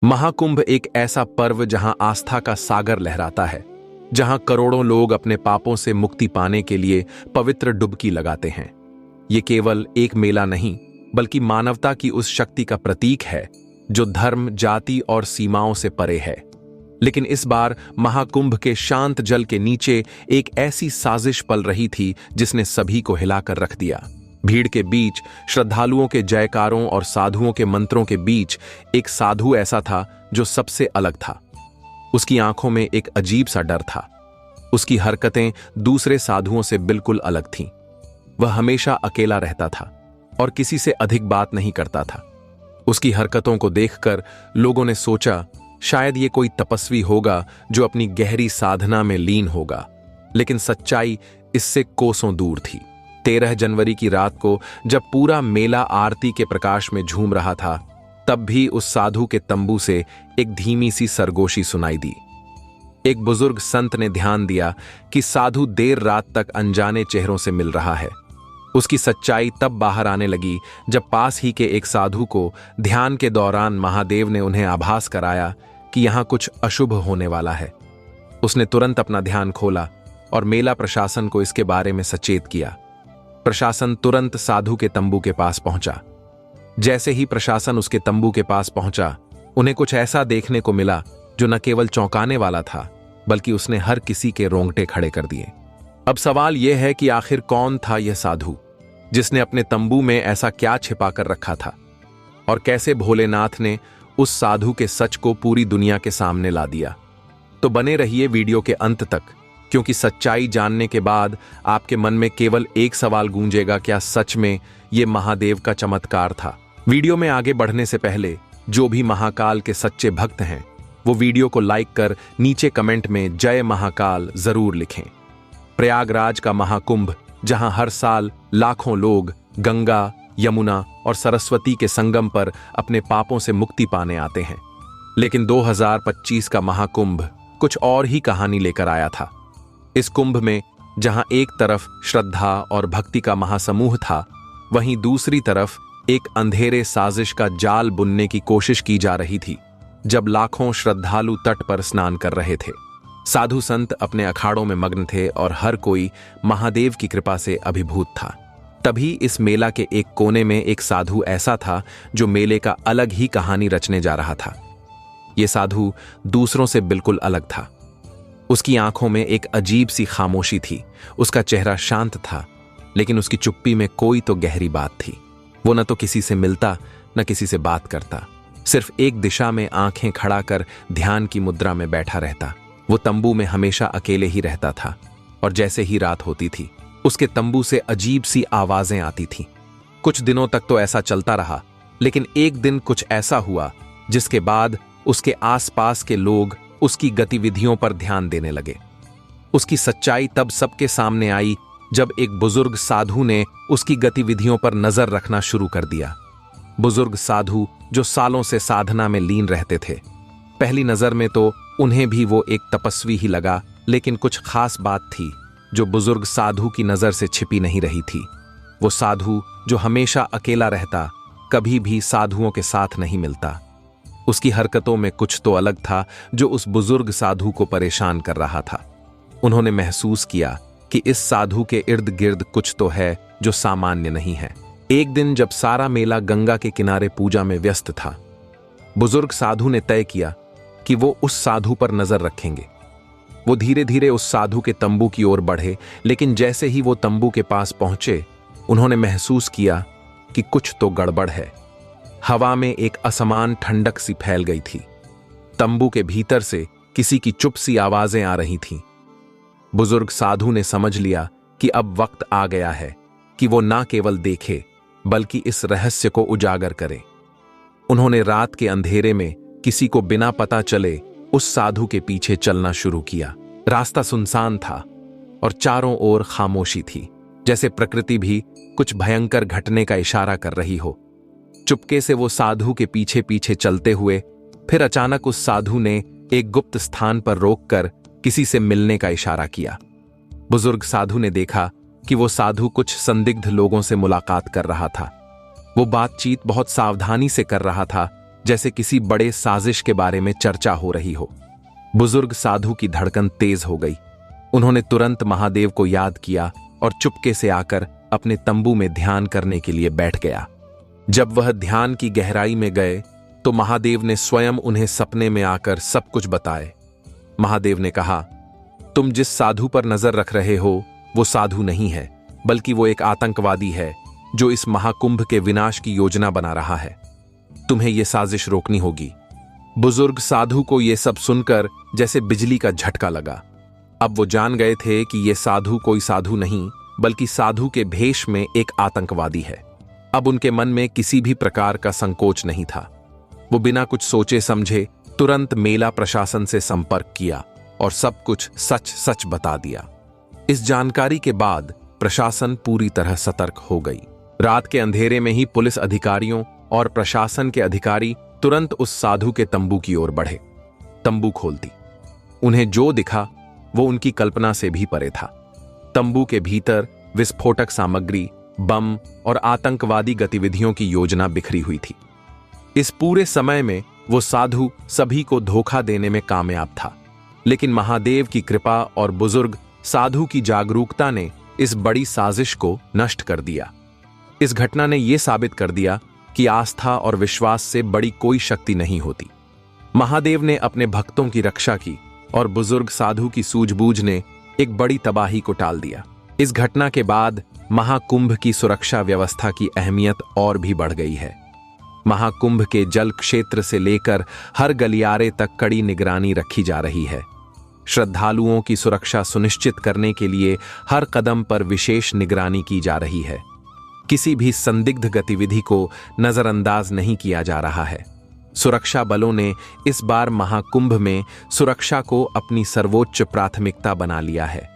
महाकुंभ एक ऐसा पर्व जहां आस्था का सागर लहराता है, जहां करोड़ों लोग अपने पापों से मुक्ति पाने के लिए पवित्र डुबकी लगाते हैं। ये केवल एक मेला नहीं, बल्कि मानवता की उस शक्ति का प्रतीक है जो धर्म, जाति और सीमाओं से परे है। लेकिन इस बार महाकुंभ के शांत जल के नीचे एक ऐसी साजिश पल रही थी जिसने सभी को हिलाकर रख दिया। भीड़ के बीच, श्रद्धालुओं के जयकारों और साधुओं के मंत्रों के बीच एक साधु ऐसा था जो सबसे अलग था। उसकी आंखों में एक अजीब सा डर था। उसकी हरकतें दूसरे साधुओं से बिल्कुल अलग थीं। वह हमेशा अकेला रहता था और किसी से अधिक बात नहीं करता था। उसकी हरकतों को देखकर लोगों ने सोचा शायद ये कोई तपस्वी होगा जो अपनी गहरी साधना में लीन होगा, लेकिन सच्चाई इससे कोसों दूर थी। 13 जनवरी की रात को जब पूरा मेला आरती के प्रकाश में झूम रहा था, तब भी उस साधु के तंबू से एक धीमी सी सरगोशी सुनाई दी। एक बुजुर्ग संत ने ध्यान दिया कि साधु देर रात तक अनजाने चेहरों से मिल रहा है। उसकी सच्चाई तब बाहर आने लगी जब पास ही के एक साधु को ध्यान के दौरान महादेव ने उन्हें आभास कराया कि यहां कुछ अशुभ होने वाला है। उसने तुरंत अपना ध्यान खोला और मेला प्रशासन को इसके बारे में सचेत किया। प्रशासन तुरंत साधु के तंबू के पास पहुंचा। जैसे ही प्रशासन उसके तंबू के पास पहुंचा, उन्हें कुछ ऐसा देखने को मिला जो न केवल चौंकाने वाला था, बल्कि उसने हर किसी के रोंगटे खड़े कर दिए। अब सवाल यह है कि आखिर कौन था यह साधु, जिसने अपने तंबू में ऐसा क्या छिपा कर रखा था, और कैसे भोलेनाथ ने उस साधु के सच को पूरी दुनिया के सामने ला दिया। तो बने रहिए वीडियो के अंत तक, क्योंकि सच्चाई जानने के बाद आपके मन में केवल एक सवाल गूंजेगा, क्या सच में ये महादेव का चमत्कार था। वीडियो में आगे बढ़ने से पहले जो भी महाकाल के सच्चे भक्त हैं, वो वीडियो को लाइक कर नीचे कमेंट में जय महाकाल जरूर लिखें। प्रयागराज का महाकुंभ, जहां हर साल लाखों लोग गंगा, यमुना और सरस्वती के संगम पर अपने पापों से मुक्ति पाने आते हैं, लेकिन 2025 का महाकुंभ कुछ और ही कहानी लेकर आया था। इस कुंभ में जहां एक तरफ श्रद्धा और भक्ति का महासमूह था, वहीं दूसरी तरफ एक अंधेरे साजिश का जाल बुनने की कोशिश की जा रही थी। जब लाखों श्रद्धालु तट पर स्नान कर रहे थे, साधु संत अपने अखाड़ों में मग्न थे और हर कोई महादेव की कृपा से अभिभूत था। तभी इस मेला के एक कोने में एक साधु ऐसा था जो मेले का अलग ही कहानी रचने जा रहा था। यह साधु दूसरों से बिल्कुल अलग था। उसकी आंखों में एक अजीब सी खामोशी थी। उसका चेहरा शांत था, लेकिन उसकी चुप्पी में कोई तो गहरी बात थी। वो न तो किसी से मिलता, न किसी से बात करता, सिर्फ एक दिशा में आंखें खड़ा कर ध्यान की मुद्रा में बैठा रहता। वो तंबू में हमेशा अकेले ही रहता था, और जैसे ही रात होती थी, उसके तंबू से अजीब सी आवाजें आती थीं। कुछ दिनों तक तो ऐसा चलता रहा, लेकिन एक दिन कुछ ऐसा हुआ जिसके बाद उसके आसपास के लोग उसकी गतिविधियों पर ध्यान देने लगे। उसकी सच्चाई तब सबके सामने आई जब एक बुजुर्ग साधु ने उसकी गतिविधियों पर नजर रखना शुरू कर दिया। बुजुर्ग साधु जो सालों से साधना में लीन रहते थे। पहली नजर में तो उन्हें भी वो एक तपस्वी ही लगा, लेकिन कुछ खास बात थी जो बुजुर्ग साधु की नजर से छिपी नहीं रही थी। वो साधु जो हमेशा अकेला रहता, कभी भी साधुओं के साथ नहीं मिलता। उसकी हरकतों में कुछ तो अलग था जो उस बुजुर्ग साधु को परेशान कर रहा था। उन्होंने महसूस किया कि इस साधु के इर्द गिर्द कुछ तो है जो सामान्य नहीं है। एक दिन जब सारा मेला गंगा के किनारे पूजा में व्यस्त था, बुजुर्ग साधु ने तय किया कि वो उस साधु पर नजर रखेंगे। वो धीरे धीरे उस साधु के तंबू की ओर बढ़े, लेकिन जैसे ही वो तंबू के पास पहुंचे, उन्होंने महसूस किया कि कुछ तो गड़बड़ है। हवा में एक असमान ठंडक सी फैल गई थी। तंबू के भीतर से किसी की चुप सी आवाजें आ रही थीं। बुजुर्ग साधु ने समझ लिया कि अब वक्त आ गया है कि वो ना केवल देखे, बल्कि इस रहस्य को उजागर करे। उन्होंने रात के अंधेरे में किसी को बिना पता चले उस साधु के पीछे चलना शुरू किया। रास्ता सुनसान था और चारों ओर खामोशी थी, जैसे प्रकृति भी कुछ भयंकर घटने का इशारा कर रही हो। चुपके से वो साधु के पीछे पीछे चलते हुए फिर अचानक उस साधु ने एक गुप्त स्थान पर रोककर किसी से मिलने का इशारा किया। बुजुर्ग साधु ने देखा कि वो साधु कुछ संदिग्ध लोगों से मुलाकात कर रहा था। वो बातचीत बहुत सावधानी से कर रहा था, जैसे किसी बड़े साजिश के बारे में चर्चा हो रही हो। बुजुर्ग साधु की धड़कन तेज हो गई। उन्होंने तुरंत महादेव को याद किया और चुपके से आकर अपने तंबू में ध्यान करने के लिए बैठ गया। जब वह ध्यान की गहराई में गए तो महादेव ने स्वयं उन्हें सपने में आकर सब कुछ बताए। महादेव ने कहा, तुम जिस साधु पर नजर रख रहे हो वो साधु नहीं है, बल्कि वो एक आतंकवादी है जो इस महाकुंभ के विनाश की योजना बना रहा है। तुम्हें यह साजिश रोकनी होगी। बुजुर्ग साधु को यह सब सुनकर जैसे बिजली का झटका लगा। अब वो जान गए थे कि यह साधु कोई साधु नहीं, बल्कि साधु के भेष में एक आतंकवादी है। अब उनके मन में किसी भी प्रकार का संकोच नहीं था। वो बिना कुछ सोचे समझे तुरंत मेला प्रशासन से संपर्क किया और सब कुछ सच सच बता दिया। इस जानकारी के बाद प्रशासन पूरी तरह सतर्क हो गई। रात के अंधेरे में ही पुलिस अधिकारियों और प्रशासन के अधिकारी तुरंत उस साधु के तंबू की ओर बढ़े। तंबू खोल दी। उन्हें जो दिखा वो उनकी कल्पना से भी परे था। तंबू के भीतर विस्फोटक सामग्री, बम और आतंकवादी गतिविधियों की योजना बिखरी हुई थी। इस पूरे समय में वो साधु सभी को धोखा देने में कामयाब था, लेकिन महादेव की कृपा और बुजुर्ग साधु की जागरूकता ने इस बड़ी साजिश को नष्ट कर दिया। इस घटना ने यह साबित कर दिया कि आस्था और विश्वास से बड़ी कोई शक्ति नहीं होती। महादेव ने अपने भक्तों की रक्षा की और बुजुर्ग साधु की सूझबूझ ने एक बड़ी तबाही को टाल दिया। इस घटना के बाद महाकुंभ की सुरक्षा व्यवस्था की अहमियत और भी बढ़ गई है। महाकुंभ के जल क्षेत्र से लेकर हर गलियारे तक कड़ी निगरानी रखी जा रही है। श्रद्धालुओं की सुरक्षा सुनिश्चित करने के लिए हर कदम पर विशेष निगरानी की जा रही है। किसी भी संदिग्ध गतिविधि को नजरअंदाज नहीं किया जा रहा है। सुरक्षा बलों ने इस बार महाकुंभ में सुरक्षा को अपनी सर्वोच्च प्राथमिकता बना लिया है।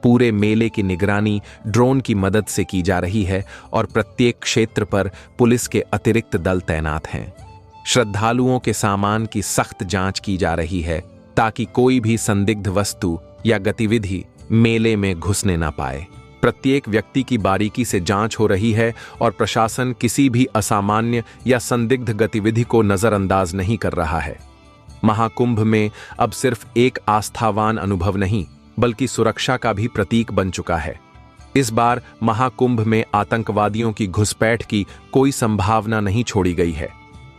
पूरे मेले की निगरानी ड्रोन की मदद से की जा रही है और प्रत्येक क्षेत्र पर पुलिस के अतिरिक्त दल तैनात हैं। श्रद्धालुओं के सामान की सख्त जांच की जा रही है ताकि कोई भी संदिग्ध वस्तु या गतिविधि मेले में घुसने ना पाए। प्रत्येक व्यक्ति की बारीकी से जांच हो रही है और प्रशासन किसी भी असामान्य या संदिग्ध गतिविधि को नजरअंदाज नहीं कर रहा है। महाकुंभ में अब सिर्फ एक आस्थावान अनुभव नहीं, बल्कि सुरक्षा का भी प्रतीक बन चुका है। इस बार महाकुंभ में आतंकवादियों की घुसपैठ की कोई संभावना नहीं छोड़ी गई है।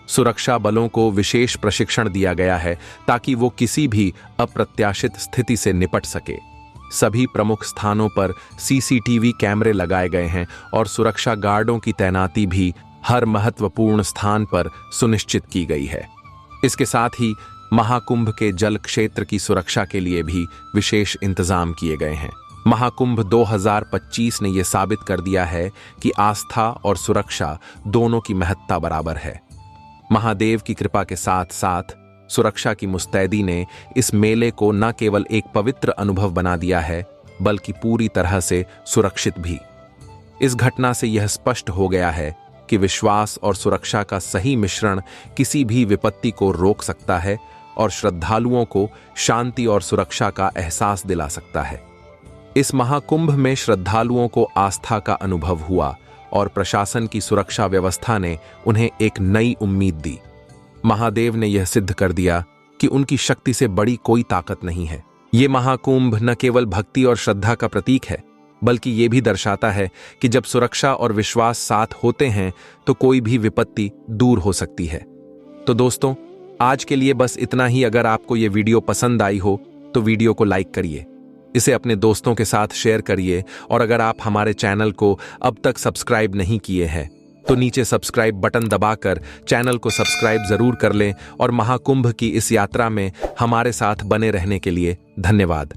सुरक्षा बलों को विशेष प्रशिक्षण दिया गया है ताकि वो किसी भी अप्रत्याशित स्थिति से निपट सके। सभी प्रमुख स्थानों पर सीसीटीवी कैमरे लगाए गए हैं और सुरक्षा गार्डों की तैनाती भी हर महत्वपूर्ण स्थान पर सुनिश्चित की गई है। इसके साथ ही महाकुंभ के जल क्षेत्र की सुरक्षा के लिए भी विशेष इंतजाम किए गए हैं। महाकुंभ 2025 ने यह साबित कर दिया है कि आस्था और सुरक्षा दोनों की महत्ता बराबर है। महादेव की कृपा के साथ साथ सुरक्षा की मुस्तैदी ने इस मेले को न केवल एक पवित्र अनुभव बना दिया है, बल्कि पूरी तरह से सुरक्षित भी। इस घटना से यह स्पष्ट हो गया है कि विश्वास और सुरक्षा का सही मिश्रण किसी भी विपत्ति को रोक सकता है और श्रद्धालुओं को शांति और सुरक्षा का एहसास दिला सकता है। इस महाकुंभ में श्रद्धालुओं को आस्था का अनुभव हुआ और प्रशासन की सुरक्षा व्यवस्था ने उन्हें एक नई उम्मीद दी। महादेव ने यह सिद्ध कर दिया कि उनकी शक्ति से बड़ी कोई ताकत नहीं है। ये महाकुंभ न केवल भक्ति और श्रद्धा का प्रतीक है, बल्कि ये भी दर्शाता है कि जब सुरक्षा और विश्वास साथ होते हैं तो कोई भी विपत्ति दूर हो सकती है। तो दोस्तों, आज के लिए बस इतना ही। अगर आपको ये वीडियो पसंद आई हो तो वीडियो को लाइक करिए, इसे अपने दोस्तों के साथ शेयर करिए और अगर आप हमारे चैनल को अब तक सब्सक्राइब नहीं किए हैं तो नीचे सब्सक्राइब बटन दबाकर चैनल को सब्सक्राइब जरूर कर लें और महाकुंभ की इस यात्रा में हमारे साथ बने रहने के लिए धन्यवाद।